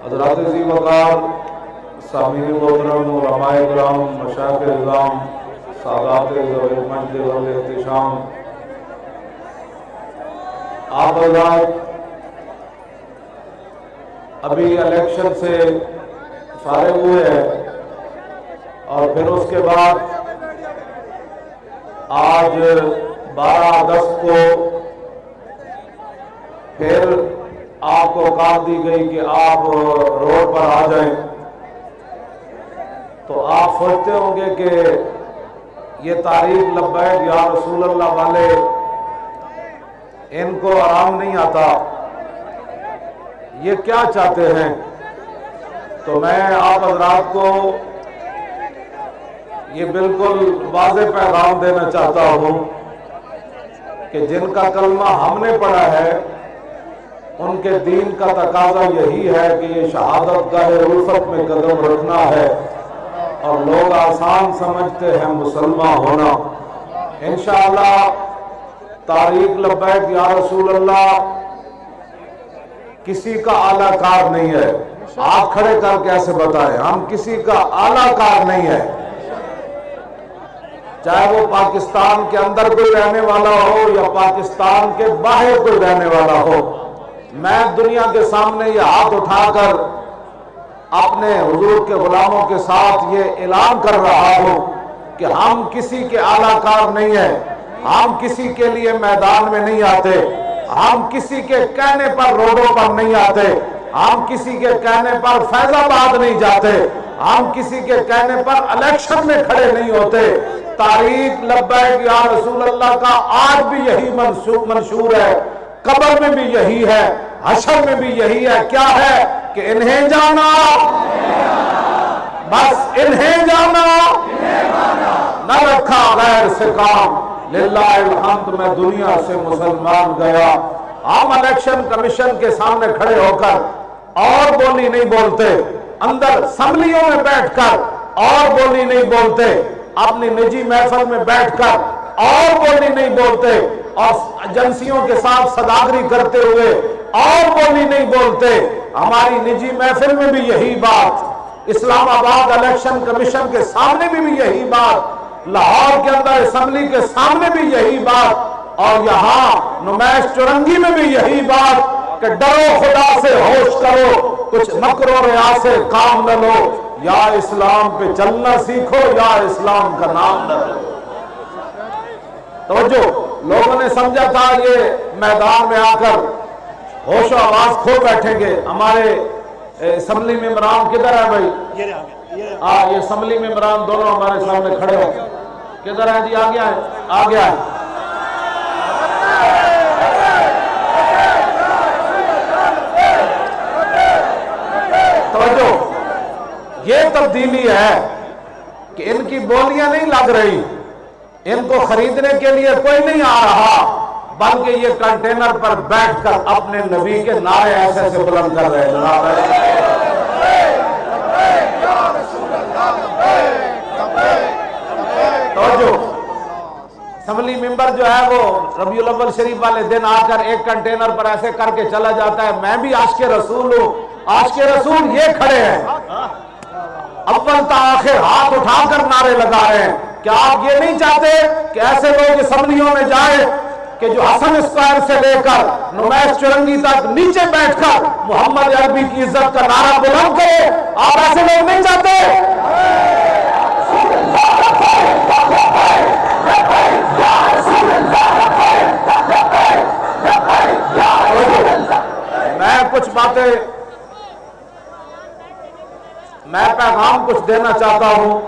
حضرات عزیز وقار سامعین محترم علماء کرام مشائخ اعظام سادات ذوی المجد والاحتشام آپ حضرات ابھی الیکشن سے فارغ ہوئے ہیں اور پھر اس کے بعد آج 12 اگست کو پھر آپ کو کہا دی گئی کہ آپ روڈ پر آ جائیں، تو آپ سوچتے ہوں گے کہ یہ تحریک لبیک یا رسول اللہ والے ان کو آرام نہیں آتا، یہ کیا چاہتے ہیں؟ تو میں آپ حضرات کو یہ بالکل واضح پیغام دینا چاہتا ہوں کہ جن کا کلمہ ہم نے پڑھا ہے ان کے دین کا تقاضا یہی ہے کہ یہ شہادت گاہ الفت میں قدم رکھنا ہے، اور لوگ آسان سمجھتے ہیں مسلمان ہونا۔ انشاءاللہ تحریک لبیک یا رسول اللہ کسی کا اعلیٰ کار نہیں ہے، آپ کھڑے کر کے ایسے بتائیں، ہم کسی کا اعلیٰ کار نہیں ہے، چاہے وہ پاکستان کے اندر کوئی رہنے والا ہو یا پاکستان کے باہر کوئی رہنے والا ہو۔ میں دنیا کے سامنے یہ ہاتھ اٹھا کر اپنے حضور کے غلاموں کے ساتھ یہ اعلان کر رہا ہوں کہ ہم کسی کے اعلیٰ کار نہیں ہیں، ہم کسی کے لیے میدان میں نہیں آتے، ہم کسی کے کہنے پر روڈوں پر نہیں آتے، ہم کسی کے کہنے پر فیض آباد نہیں جاتے، ہم کسی کے کہنے پر الیکشن میں کھڑے نہیں ہوتے۔ تحریک لبیک یا رسول اللہ کا آج بھی یہی منشور ہے، قبر میں بھی یہی ہے، حشر میں بھی یہی ہے۔ کیا ہے کہ انہیں جانا، بس انہیں جانا، نہ رکھا غیر سے کام، للہ الحمد میں دنیا سے مسلمان گیا۔ ہم الیکشن کمیشن کے سامنے کھڑے ہو کر اور بولی نہیں بولتے، اندر اسمبلیوں میں بیٹھ کر اور بولی نہیں بولتے، اپنی نجی محفل میں بیٹھ کر اور بولی نہیں بولتے، اور ایجنسیوں کے ساتھ صداقری کرتے ہوئے اور بولی نہیں بولتے۔ ہماری نجی محفل میں بھی یہی بات، اسلام آباد الیکشن کمیشن کے سامنے بھی یہی بات، لاہور کے اندر اسمبلی کے سامنے بھی یہی بات، اور یہاں نمائش چرنگی میں بھی یہی بات کہ ڈرو خدا سے، ہوش کرو، کچھ مکر و ریا سے کام نہ لو، یا اسلام پہ چلنا سیکھو یا اسلام کا نام نہ لو۔ توجہ، لوگوں نے سمجھا تھا یہ میدان میں آ کر ہوش و آواز کھو بیٹھیں گے۔ ہمارے اسمبلی ممبران کدھر ہے بھائی؟ یہ اسمبلی ممبران دونوں ہمارے سامنے کھڑے ہو، کدھر ہیں جی؟ آ گیا ہے، آ گیا ہے۔ توجہ، یہ تبدیلی ہے کہ ان کی بولیاں نہیں لگ رہی، ان کو خریدنے کے لیے کوئی نہیں آ رہا، بلکہ یہ کنٹینر پر بیٹھ کر اپنے نبی کے نعرے ایسے ایسے بلند کر رہے ہیں۔ توجہ، اسمبلی ممبر جو ہے وہ ربیع الاول شریف والے دن آ کر ایک کنٹینر پر ایسے کر کے چلا جاتا ہے، میں بھی عاشق رسول ہوں، عاشق رسول یہ کھڑے ہیں اول تا آخر ہاتھ اٹھا کر نعرے لگا رہے ہیں۔ کیا آپ یہ نہیں چاہتے کہ ایسے لوگ اسمبلیوں میں جائیں کہ جو حسن اسکوائر سے لے کر نمائش چرنگی تک نیچے بیٹھ کر محمد عربی کی عزت کا نعرہ بلند کرے؟ آپ ایسے لوگ نہیں چاہتے؟ میں کچھ باتیں، میں پیغام کچھ دینا چاہتا ہوں۔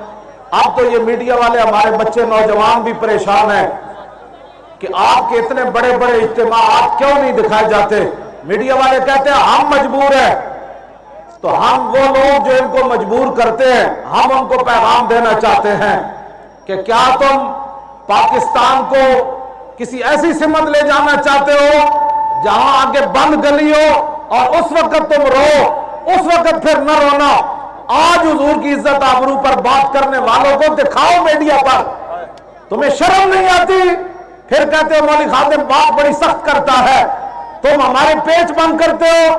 اب تو یہ میڈیا والے ہمارے بچے نوجوان بھی پریشان ہیں کہ آپ کے اتنے بڑے بڑے اجتماعات کیوں نہیں دکھائے جاتے؟ میڈیا والے کہتے ہیں ہم مجبور ہیں، تو ہم وہ لوگ جو ان کو مجبور کرتے ہیں، ہم ان کو پیغام دینا چاہتے ہیں کہ کیا تم پاکستان کو کسی ایسی سمت لے جانا چاہتے ہو جہاں آگے بند گلی ہو اور اس وقت تم رو، اس وقت پھر نہ رونا؟ آج حضور کی عزت آبرو پر بات کرنے والوں کو دکھاؤ میڈیا پر، تمہیں شرم نہیں آتی؟ پھر کہتے ہو مولوی خادم بات بڑی سخت کرتا ہے، تم ہمارے پیچ بند کرتے ہو،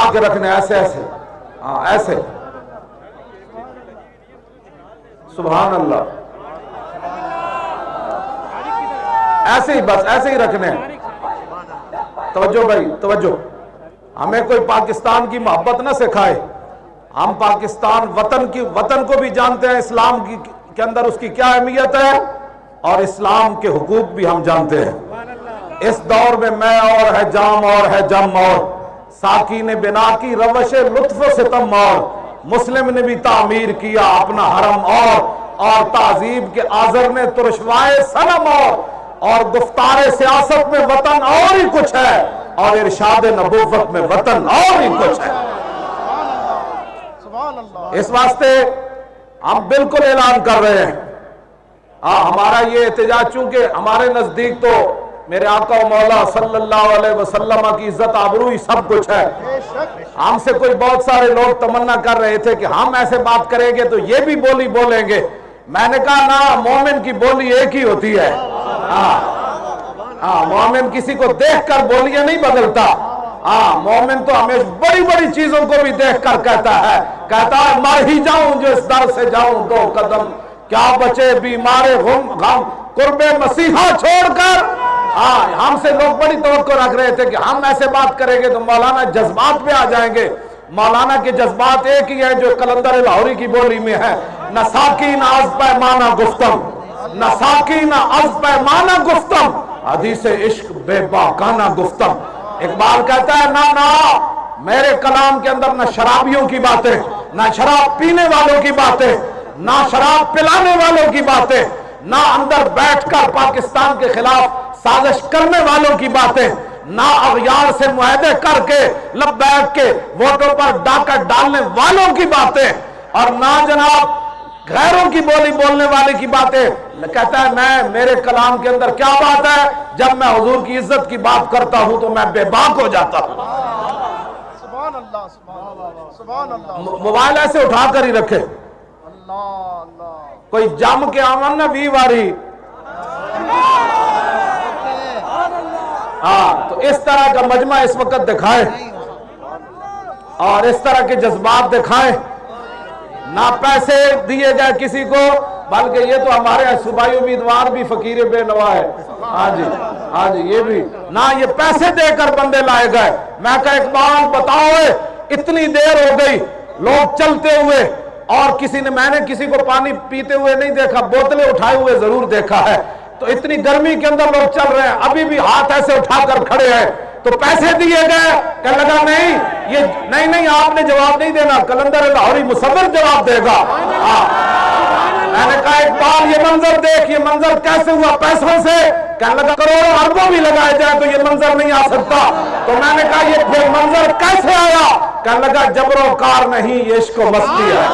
جھکا کے رکھنے، ایسے ایسے، ہاں ایسے، سبحان اللہ، ایسے ہی، بس ایسے ہی رکھنے۔ توجہ بھائی توجہ، ہمیں کوئی پاکستان کی محبت نہ سکھائے، ہم پاکستان وطن کو بھی جانتے ہیں، اسلام کے اندر اس کی کیا اہمیت ہے، اور اسلام کے حقوق بھی ہم جانتے ہیں۔ اس دور میں میں اور ہے جام اور ہے جم اور ساکی نے بنا کی روش لطف و ستم اور مسلم نے بھی تعمیر کیا اپنا حرم اور تعذیب کے آذر نے ترشوائے صنم اور گفتار سیاست میں وطن اور ہی کچھ ہے، اور ارشاد نبوت میں وطن اور ہی کچھ ہے۔ اس واسطے ہم بالکل اعلان کر رہے ہیں، ہمارا یہ احتجاج چونکہ ہمارے نزدیک تو میرے آقا و مولا صلی اللہ علیہ وسلم کی عزت آبروئی سب کچھ ہے۔ ہم سے کوئی بہت سارے لوگ تمنا کر رہے تھے کہ ہم ایسے بات کریں گے تو یہ بھی بولی بولیں گے، میں نے کہا نا، مومن کی بولی ایک ہی ہوتی ہے، مومن کسی کو دیکھ کر بولیاں نہیں بدلتا، مومن تو ہمیشہ بڑی بڑی چیزوں کو بھی دیکھ کر کہتا ہے مر ہی جاؤں جو اس در سے جاؤں دو قدم، کیا بچے بیمار غم قرب مسیحا چھوڑ کر۔ ہم سے لوگ بڑی توقع رکھ رہے تھے کہ ہم ایسے بات کریں گے تو مولانا جذبات پہ آ جائیں گے۔ مولانا کے جذبات ایک ہی ہے جو قلندر لاہوری کی بولی میں ہے، نہ ساکی نہ از پیمانہ گفتم، نہ ساکی نہ از پیمانہ گفتم، حدیث عشق بے باکانہ گفتم۔ اقبال کہتا ہے نہ میرے کلام کے اندر نہ شرابیوں کی باتیں، نہ شراب پینے والوں کی باتیں، نہ شراب پلانے والوں کی باتیں، نہ اندر بیٹھ کر پاکستان کے خلاف سازش کرنے والوں کی باتیں، نہ اغیار سے معاہدے کر کے لبیک کے ووٹوں پر ڈاکہ ڈالنے والوں کی باتیں، اور نہ جناب غیروں کی بولی بولنے والے کی باتیں۔ کہتا ہے میرے کلام کے اندر کیا بات ہے، جب میں حضور کی عزت کی بات کرتا ہوں تو میں بے باک ہو جاتا ہوں۔ سبحان اللہ، سبحان اللہ، موبائل ایسے اٹھا کر ہی رکھے، کوئی جم کے آمن نہ بھی واری، تو اس طرح کا مجمع اس وقت دکھائے اور اس طرح کے جذبات دکھائیں، نہ پیسے دیے جائے کسی کو، بلکہ یہ تو ہمارے صوبائی امیدوار بھی فقیر بے نوا ہے، ہاں جی یہ بھی نہ یہ پیسے دے کر بندے لائے گئے۔ میں کہا اقبال بتاؤ، اتنی دیر ہو گئی لوگ چلتے ہوئے، اور میں نے کسی کو پانی پیتے ہوئے نہیں دیکھا، بوتلیں اٹھائے ہوئے ضرور دیکھا ہے، تو اتنی گرمی کے اندر لوگ چل رہے ہیں، ابھی بھی ہاتھ ایسے اٹھا کر کھڑے ہیں، تو پیسے دیے گئے؟ کہنے لگا نہیں آپ نے جواب نہیں دینا، قلندر لاہوری مصور جواب دے گا۔ میں نے کہا اقبال یہ منظر دیکھ، یہ منظر کیسے ہوا؟ پیسوں سے؟ کہنے لگا کروڑوں اربوں بھی لگائے جائے تو یہ منظر نہیں آ سکتا۔ تو میں نے کہا یہ پھر منظر کیسے آیا؟ کہنے لگا جبر و کار نہیں، یہ عشق و مستی ہے۔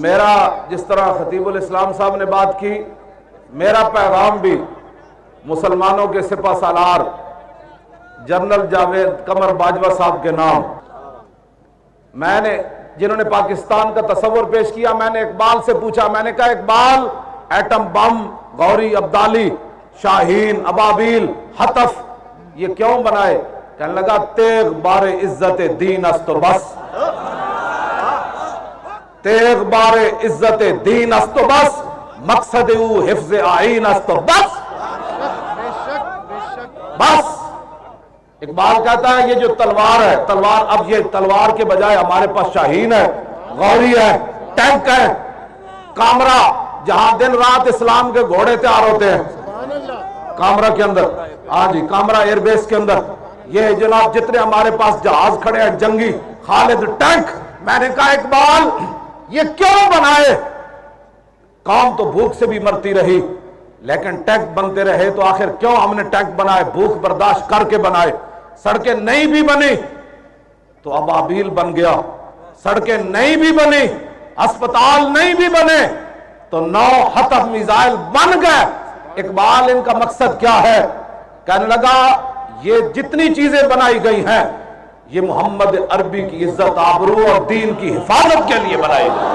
میرا جس طرح خطیب الاسلام صاحب نے بات کی، میرا پیغام بھی مسلمانوں کے سپہ سالار جنرل جاوید قمر باجوہ صاحب کے نام، جنہوں نے پاکستان کا تصور پیش کیا، میں نے اقبال سے پوچھا، میں نے کہا اقبال ایٹم بم، غوری ابدالی، شاہین، ابابیل، حطف یہ کیوں بنائے؟ کہنے لگا تیغ بار عزت دین است و بس، تیغ بار عزت دین است و بس، مقصد او حفظ آئین است و بس۔ بس اقبال کہتا ہے یہ جو تلوار ہے، اب یہ تلوار کے بجائے ہمارے پاس شاہین ہے، غوری ہے، ٹینک ہے، کامرہ، جہاں دن رات اسلام کے گھوڑے تیار ہوتے ہیں، کامرہ کے اندر، کامرہ ایئر بیس کے اندر، یہ جناب جتنے ہمارے پاس جہاز کھڑے ہیں جنگی خالد ٹینک، میں نے کہا اقبال یہ کیوں بنائے؟ قوم تو بھوک سے بھی مرتی رہی لیکن ٹینک بنتے رہے، تو آخر کیوں ہم نے ٹینک بنائے؟ بھوک برداشت کر کے بنائے۔ سڑکیں نہیں بھی بنی تو ابابیل بن گیا، سڑکیں نہیں بھی بنی، اسپتال نہیں بھی بنے تو 9 حطب میزائل بن گئے۔ اقبال ان کا مقصد کیا ہے؟ کہنے لگا یہ جتنی چیزیں بنائی گئی ہیں یہ محمد عربی کی عزت آبرو اور دین کی حفاظت کے لیے بنائی گئی۔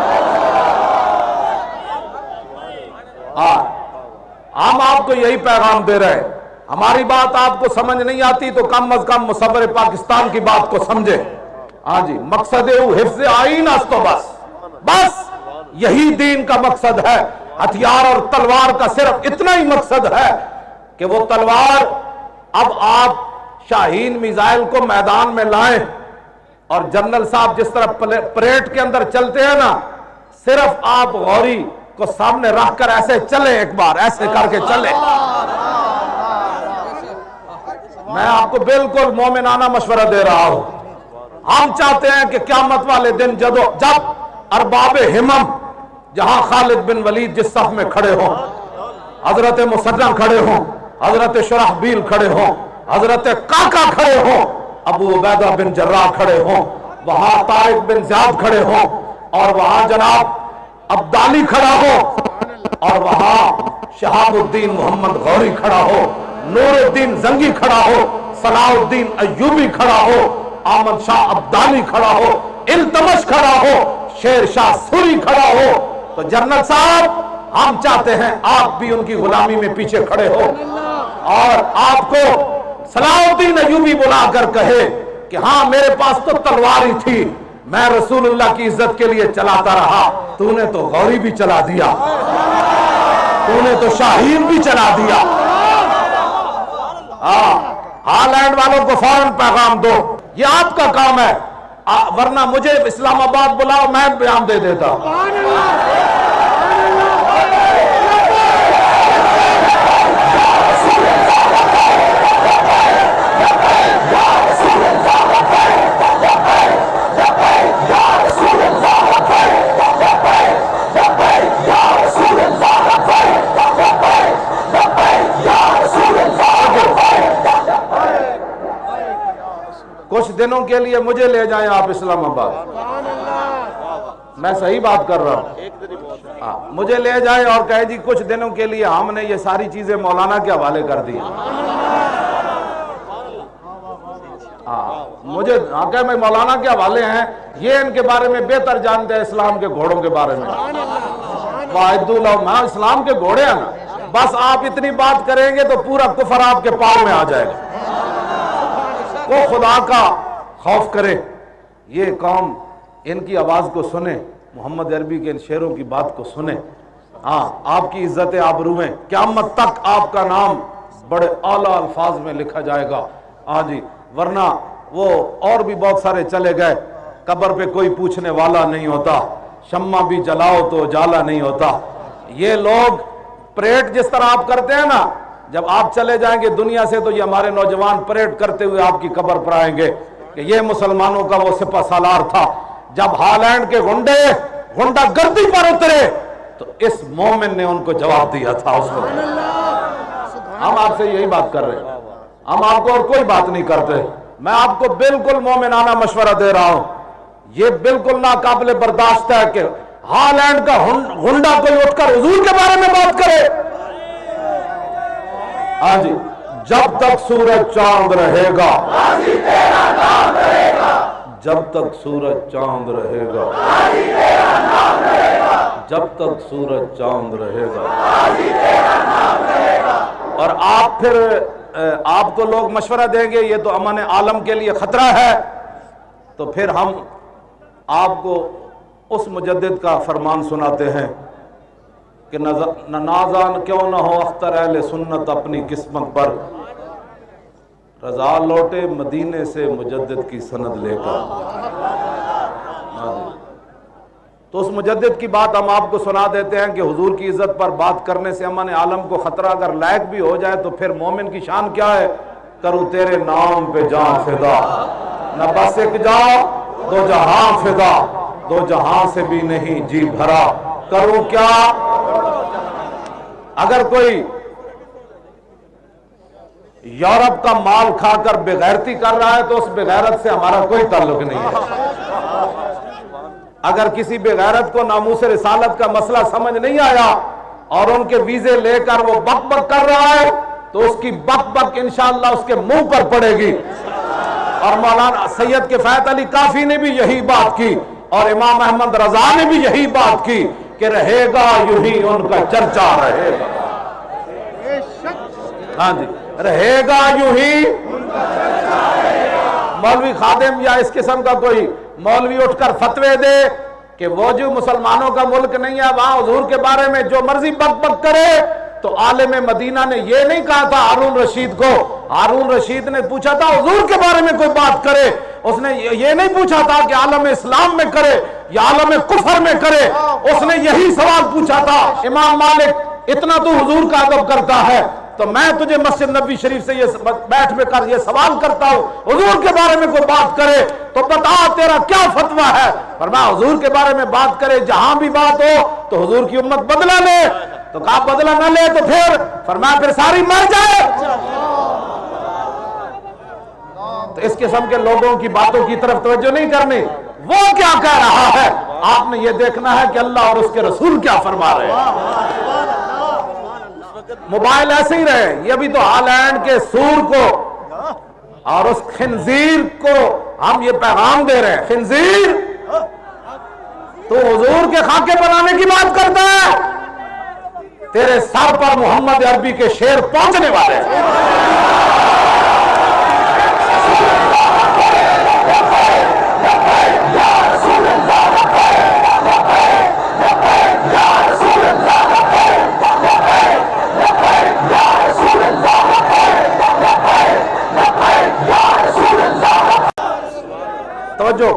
ہم آپ کو یہی پیغام دے رہے ہیں، ہماری بات آپ کو سمجھ نہیں آتی تو کم از کم مصور پاکستان کی بات کو سمجھے۔ ہاں جی، مقصد حفظ آئین است تو بس یہی دین کا مقصد ہے۔ ہتھیار اور تلوار کا صرف اتنا ہی مقصد ہے کہ وہ تلوار اب آپ شاہین میزائل کو میدان میں لائیں اور جنرل صاحب جس طرح پریڈ کے اندر چلتے ہیں نا، صرف آپ غوری کو سامنے رکھ کر ایسے چلیں، ایک بار ایسے کر کے چلیں۔ میں آپ کو بالکل مومنانہ مشورہ دے رہا ہوں۔ ہم چاہتے ہیں کہ قیامت والے دن جب ارباب ہمم جہاں خالد بن ولید جس صف میں کھڑے ہوں، حضرت مسنع کھڑے ہوں، حضرت شرحبیل کھڑے ہوں، حضرت قعقاع کھڑے ہوں، ابو عبیدہ بن جراح کھڑے ہوں، وہاں طارق بن زیاد کھڑے ہوں، اور وہاں جناب عبدالی کھڑا ہو، اور وہاں شہاب الدین محمد غوری کھڑا ہو، نور الدین زنگی کھڑا ہو، صلاح الدین ایوبی کھڑا ہو، احمد شاہ عبدالی کھڑا ہو، التمش کھڑا ہو، شیر شاہ سوری کھڑا ہو، تو جنرل صاحب ہم چاہتے ہیں آپ بھی ان کی غلامی میں پیچھے کھڑے ہو اور آپ کو صلاح الدین ایوبی بلا کر کہے کہ ہاں میرے پاس تو تلوار ہی تھی، میں رسول اللہ کی عزت کے لیے چلاتا رہا، تو نے تو غوری بھی چلا دیا، تو نے تو شاہین بھی چلا دیا۔ ہالینڈ والوں کو فوراً پیغام دو، یہ آپ کا کام ہے، ورنہ مجھے اسلام آباد بلاؤ میں بیان دے دیتا۔ کچھ دنوں کے لیے مجھے لے جائیں آپ اسلام آباد، میں صحیح بات کر رہا ہوں، مجھے لے جائیں اور کہے جی کچھ دنوں کے لیے ہم نے یہ ساری چیزیں مولانا کے حوالے کر دی، مجھے کہ میں مولانا کے حوالے ہیں، یہ ان کے بارے میں بہتر جانتے ہیں اسلام کے گھوڑوں کے بارے میں۔ میں اسلام کے گھوڑے ہیں نا، بس آپ اتنی بات کریں گے تو پورا کفر آپ کے پاؤں میں آ جائے گا۔ وہ خدا کا خوف کرے، یہ قوم ان کی آواز کو سنے، محمد عربی کے ان شعروں کی بات کو سنے، آپ کی عزت آبرو ہے، قیامت تک آپ کا نام بڑے اعلیٰ الفاظ میں لکھا جائے گا۔ جی، ورنہ وہ اور بھی بہت سارے چلے گئے، قبر پہ کوئی پوچھنے والا نہیں ہوتا، شمع بھی جلاؤ تو اجالا نہیں ہوتا۔ یہ لوگ پریڈ جس طرح آپ کرتے ہیں نا، جب آپ چلے جائیں گے دنیا سے تو یہ ہمارے نوجوان پریڈ کرتے ہوئے آپ کی قبر پر آئیں گے کہ یہ مسلمانوں کا وہ سپہ سالار تھا۔ جب ہالینڈ کے غنڈہ گردی پر اترے تو اس مومن نے ان کو جواب دیا تھا اس وقت۔ ہم آپ سے یہی بات کر رہے ہیں، ہم آپ کو اور کوئی بات نہیں کرتے۔ میں آپ کو بالکل مومنانہ مشورہ دے رہا ہوں، یہ بالکل ناقابل برداشت ہے کہ ہالینڈ کا غنڈہ کوئی اٹھ کر حضور کے بارے میں بات کرے۔ جی، جب تک سورج چاند رہے گا، جب تک سورج چاند رہے گا، جب تک سورج چاند رہے گا، اور آپ پھر آپ کو لوگ مشورہ دیں گے یہ تو امن عالم کے لیے خطرہ ہے، تو پھر ہم آپ کو اس مجدد کا فرمان سناتے ہیں کہ نازان کیوں نہ ہو اختر اہل سنت اپنی قسمت پر، رضا لوٹے مدینے سے مجدد کی سند لے کر۔ تو اس مجدد کی بات ہم آپ کو سنا دیتے ہیں کہ حضور کی عزت پر بات کرنے سے امن عالم کو خطرہ اگر لائق بھی ہو جائے تو پھر مومن کی شان کیا ہے؟ کروں تیرے نام پہ جان فدا، نہ بس ایک جا دو جہاں فدا، دو جہاں سے بھی نہیں جی بھرا، کروں کیا؟ اگر کوئی یورپ کا مال کھا کر بغیرتی کر رہا ہے تو اس بغیرت سے ہمارا کوئی تعلق نہیں ہے۔ اگر کسی بغیرت کو ناموس رسالت کا مسئلہ سمجھ نہیں آیا اور ان کے ویزے لے کر وہ بک بک کر رہا ہے تو اس کی بک بک انشاءاللہ اس کے منہ پر پڑے گی۔ اور مولانا سید کفایت علی کافی نے بھی یہی بات کی، اور امام احمد رضا نے بھی یہی بات کی کہ رہے گا یوں ہی ان کا چرچا رہے گا۔ ہاں جی، رہے گا یوں ہی۔ مولوی خادم یا اس قسم کا کوئی مولوی اٹھ کر فتوے دے کہ وہ جو مسلمانوں کا ملک نہیں ہے وہاں حضور کے بارے میں جو مرضی بک بک کرے، تو عالم مدینہ نے یہ نہیں کہا تھا ہارون رشید کو۔ ہارون رشید نے پوچھا تھا حضور کے بارے میں کوئی بات کرے، اس نے یہ نہیں پوچھا تھا کہ عالم اسلام میں کرے یا عالم کفر میں کرے، اس نے یہی سوال پوچھا تھا امام مالک اتنا تو حضور کا ادب کرتا ہے تو میں تجھے مسجد نبی شریف سے یہ بیٹھ میں کر یہ سوال کرتا ہوں، حضور کے بارے میں کوئی بات کرے تو بتا تیرا کیا فتویٰ ہے؟ فرمایا حضور کے بارے میں بات کرے جہاں بھی بات ہو تو حضور کی امت بدلہ لے، تو کہا بدلہ نہ لے تو پھر فرمایا پھر ساری مر جائے۔ تو اس قسم کے لوگوں کی باتوں کی طرف توجہ نہیں کرنی، وہ کیا کہہ رہا ہے آپ نے یہ دیکھنا ہے کہ اللہ اور اس کے رسول کیا فرما رہے ہیں۔ موبائل ایسے ہی رہے، یہ بھی تو ہالینڈ کے سور کو اور اس خنزیر کو ہم یہ پیغام دے رہے ہیں، خنزیر تو حضور کے خاکے بنانے کی بات کرتا ہے، تیرے سر پر محمد عربی کے شعر پہنچنے والے ہیں۔ توجہ،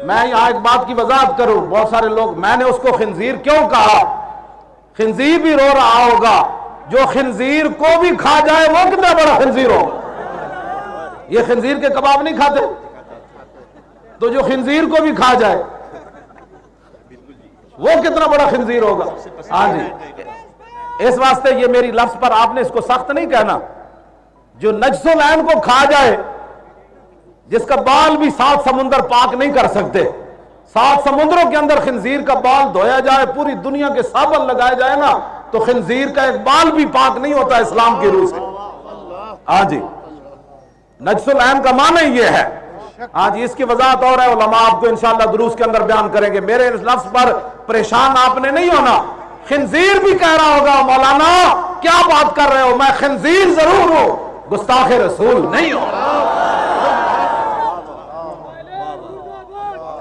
میں یہاں ایک بات کی وضاحت کروں، بہت سارے لوگ میں نے اس کو خنزیر کیوں کہا؟ خنزیر بھی رو رہا ہوگا، جو خنزیر کو بھی کھا جائے وہ کتنا بڑا خنزیر ہو؟ یہ خنزیر کے کباب نہیں کھاتے تو جو خنزیر کو بھی کھا جائے وہ کتنا بڑا خنزیر ہوگا؟ ہاں جی، اس واسطے یہ میری لفظ پر آپ نے اس کو سخت نہیں کہنا، جو نجس العین کو کھا جائے، جس کا بال بھی 7 سمندر پاک نہیں کر سکتے، 7 سمندروں کے اندر خنزیر کا بال دھویا جائے، پوری دنیا کے صابن لگائے جائے نا تو خنزیر کا ایک بال بھی پاک نہیں ہوتا اسلام کی روح سے۔ ہاں جی، نجس العین کا معنی یہ ہے۔ ہاں جی، اس کی وضاحت اور ہے، علماء آپ کو انشاءاللہ دروس کے اندر بیان کریں گے، میرے اس لفظ پر پریشان آپ نے نہیں ہونا۔ خنزیر بھی کہہ رہا ہوگا مولانا کیا بات کر رہے ہو، میں خنزیر ضرور ہوں، گستاخ رسول نہیں ہوں۔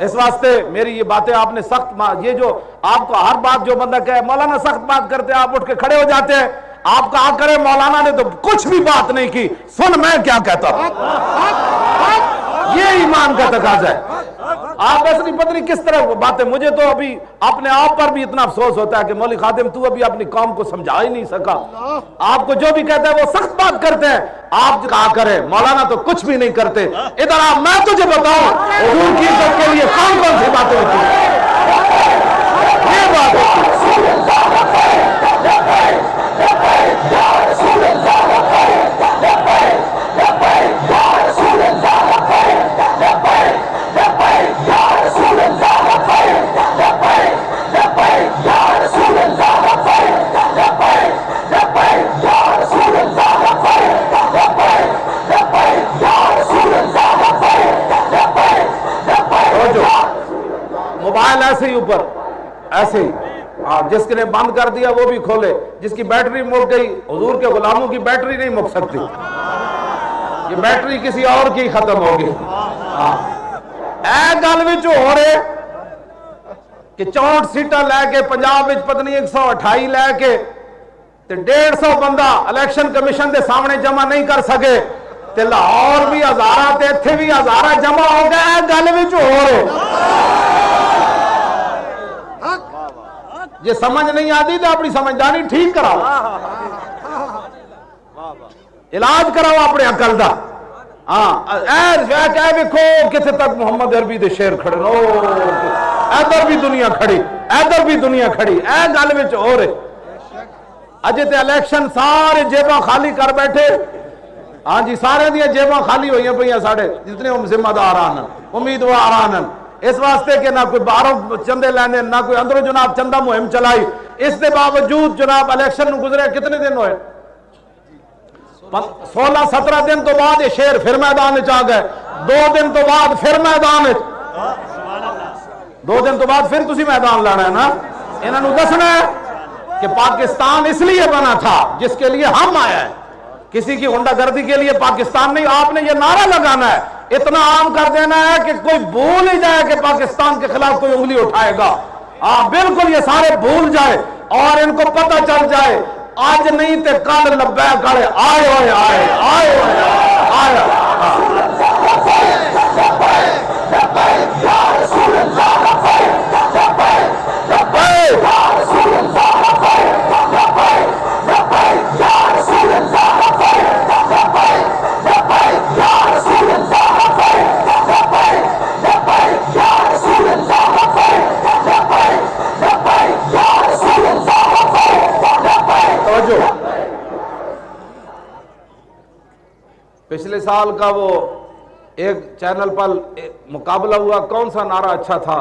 اس واسطے میری یہ باتیں آپ نے سخت، یہ جو آپ کو ہر بات جو بندہ کہے مولانا سخت بات کرتے ہیں، آپ اٹھ کے کھڑے ہو جاتے ہیں، آپ کہا کرے مولانا نے تو کچھ بھی بات نہیں کی، سن میں کیا کہتا ہوں، یہ ایمان کا تقاضا ہے۔ آپ ایسا نہیں، پتہ نہیں کس طرح باتیں، مجھے تو ابھی اپنے آپ پر بھی اتنا افسوس ہوتا ہے کہ مولوی خادم تو ابھی اپنی قوم کو سمجھا ہی نہیں سکا، آپ کو جو بھی کہتا ہے وہ سخت بات کرتے ہیں، آپ کہا کرے مولانا تو کچھ بھی نہیں کرتے، ادھر آپ میں تجھے بتاؤں حضور کی عزت کے لیے کون کون سی باتیں ہوتی ہیں، یہ بات ہوتی ہے۔ موبائل ایسے ہی اوپر ایسے ہی، جس نے بند کر دیا وہ بھی کھولے، جس کی بیٹری مک گئی، حضور کے غلاموں کی بیٹری نہیں مک سکتی، یہ بیٹری کسی اور کی ختم ہوگی۔ اے گل وچ ہو رہے کہ 64 سیٹاں لے کے پنجاب وچ پتہ نہیں 128 لے کے تے 150 بندہ الیکشن کمیشن دے سامنے جمع نہیں کر سکے تے لاہور بھی ہزارہ تے ایتھے بھی ہزارہ جمع ہو گئے، گل وچ ہو رہے یہ سمجھ نہیں آتی تو اپنی سمجھداری ٹھیک کرا۔ علاج کراؤ اپنے عقل دا. ہاں اے ویکھو کتنے تک محمد عربی دے شیر کھڑے نو, ادھر بھی دنیا کھڑی, ادھر بھی دنیا کھڑی. اے گل وچ ہو رہے اجے تے الیکشن سارے جیباں خالی کر بیٹھے. ہاں جی سارے دیا جیباں خالی ہوئی پہ ساڑھے جتنے ذمہ دار آن امیدوار آن, اس واسطے کہ نہ کوئی باہروں چندے لینے نہ کوئی اندروں جناب چندہ مہم چلائی. اس کے باوجود جناب الیکشن گزرے کتنے دن ہوئے, 16-17 دن تو بعد یہ شیر پھر میدان آ گئے. 2 دن تو بعد پھر میدان, 2 دن تو بعد پھر تسی میدان لانا ہے نا. انہوں دسنا ہے کہ پاکستان اس لیے بنا تھا جس کے لیے ہم آئے ہیں, کسی کی غنڈہ گردی کے لیے پاکستان نہیں. آپ نے یہ نعرہ لگانا ہے, اتنا عام کر دینا ہے کہ کوئی بھول ہی جائے کہ پاکستان کے خلاف کوئی انگلی اٹھائے گا. بالکل یہ سارے بھول جائے اور ان کو پتہ چل جائے آج نہیں تے کل لبیک کرے آئے ہوئے آئے آئے آئے. پچھلے سال کا وہ ایک چینل پر مقابلہ ہوا, کون سا نعرہ اچھا تھا,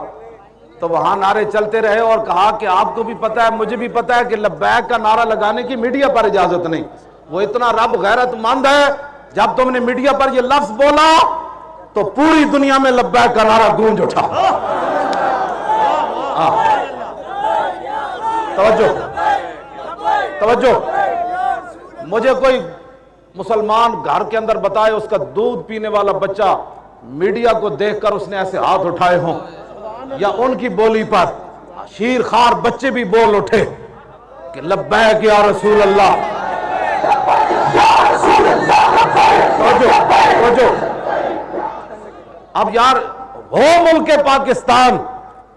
تو وہاں نعرے چلتے رہے اور کہا کہ آپ کو بھی پتہ ہے مجھے بھی پتہ ہے کہ لبیک کا نعرہ لگانے کی میڈیا پر اجازت نہیں. وہ اتنا رب غیرت مند ہے, جب تم نے میڈیا پر یہ لفظ بولا تو پوری دنیا میں لبیک کا نعرہ گونج اٹھا. توجہ توجہ. مجھے کوئی مسلمان گھر کے اندر بتائے اس کا دودھ پینے والا بچہ میڈیا کو دیکھ کر اس نے ایسے ہاتھ اٹھائے ہوں, یا ان کی بولی پر شیر خار بچے بھی بول اٹھے کہ لبیک یا رسول اللہ. اب یار ہو ملک پاکستان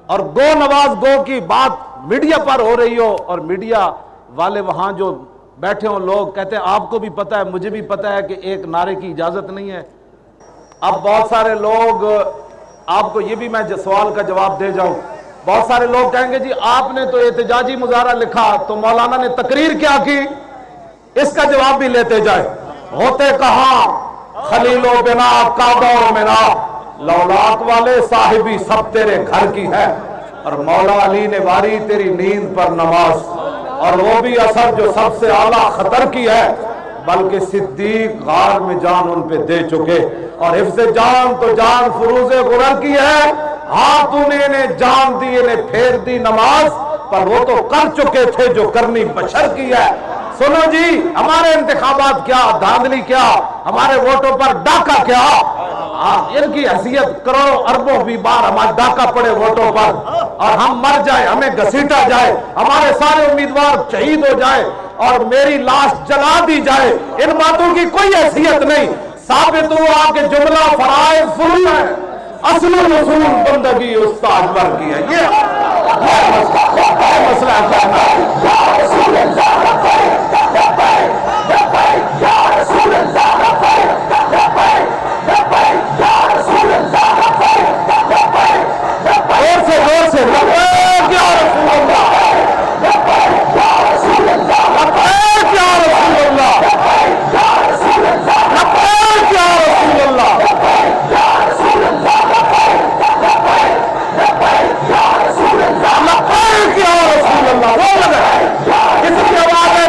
اور گو نواز گو کی بات میڈیا پر ہو رہی ہو, اور میڈیا والے وہاں جو بیٹھے ہوں لوگ کہتے ہیں آپ کو بھی پتہ ہے مجھے بھی پتہ ہے کہ ایک نعرے کی اجازت نہیں ہے. اب بہت سارے لوگ, آپ کو یہ بھی میں سوال کا جواب دے جاؤں, بہت سارے لوگ کہیں گے جی آپ نے تو احتجاجی مظاہرہ لکھا تو مولانا نے تقریر کیا کی, اس کا جواب بھی لیتے جائے. ہوتے کہاں خلیل و بنا کعبہ و منا, لولاک والے صاحبی سب تیرے گھر کی ہے, اور مولا علی نے واری تیری نیند پر نماز, اور وہ بھی اثر جو سب سے اعلیٰ خطر کی ہے, بلکہ صدیق غار میں جان ان پہ دے چکے, اور حفظ جان تو جان فروز غرر کی ہے, ہاتھ انہیں جان دی انہیں پھیر دی نماز, پر وہ تو کر چکے تھے جو کرنی بشر کی ہے. سنو جی ہمارے انتخابات کیا, دھاندلی کیا, ہمارے ووٹوں پر ڈاکہ کیا, ان کی حیثیت کروڑوں اربوں بھی بار ہمارا ڈاکہ پڑے ووٹوں پر, اور ہم مر جائے, ہمیں گھسیٹا جائے, ہمارے سارے امیدوار شہید ہو جائے اور میری لاش جلا دی جائے, ان باتوں کی کوئی حیثیت نہیں. ثابت ہوا کہ جملہ فرائض فروض ہے, اصل رسول بندگی استاد پر کی ہے. یہ مسئلہ زور سے لبیک یا رسول اللہ, لبیک یا رسول اللہ, لبیک یا رسول اللہ, لبیک یا رسول اللہ, لبیک یا رسول اللہ. وہ لگا کس کی آواز ہے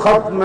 ختم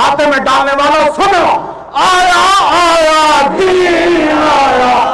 کھاتے میں ڈالنے والوں سنو، آیا آیا دین آیا